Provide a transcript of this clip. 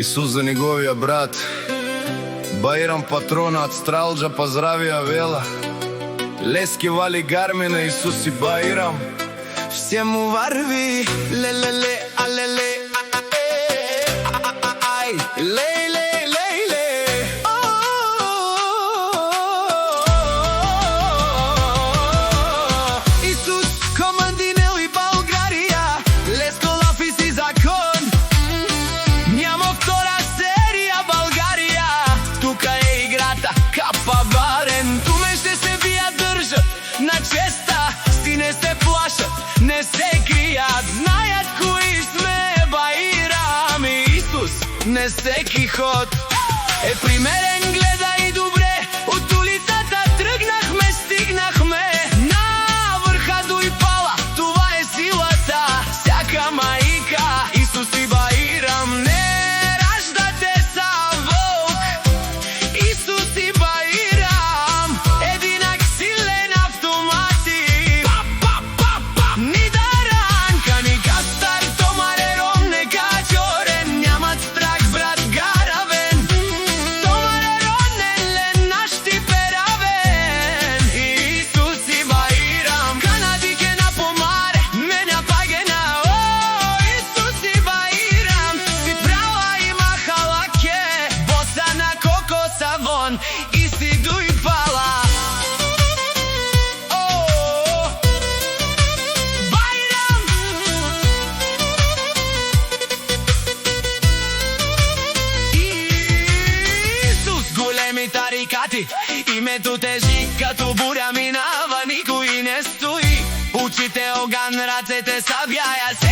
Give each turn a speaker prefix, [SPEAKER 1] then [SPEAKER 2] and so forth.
[SPEAKER 1] Исус за неговија брат. Бајрам патронат Стралџа поздравија вела. Лески вали гармина Исус и Бајрам.
[SPEAKER 2] Все му варви, ле-ле-ле, а-ле-ле, а-а-а-ай, ле-ле, ле-ле. Исус командинел и Българија, лесколав и си закон. Няма втора серија Българија, тука е играта капа барен. Туме ще се вија држат на честа, си не се плашат, не се кријат, знајат кои сме Бајрам и Исус. Не секи ход е примерен, гледај добре. Од улицата тргнахме, стигнахме на врха Дујпала. Това е силата, сяка мајка Исус и Бајрам. Не раждате са волк, Исус и Бајрам, единак силен автомати. Ни даранка, ни кастар, томарером не качорен. Нямат страх, брат гаравен, томарерон елен наш ти перавен. Исус и Бајрам, канадике на помаре, мене пагена. О, Исус и Бајрам, си права и махалаке, боса на кокоса вон и си Дујпала. Бајрам! Исус, големи тарикати, името тежи като буря минава, никој не стои. Очите оган, рацете сабјаја се.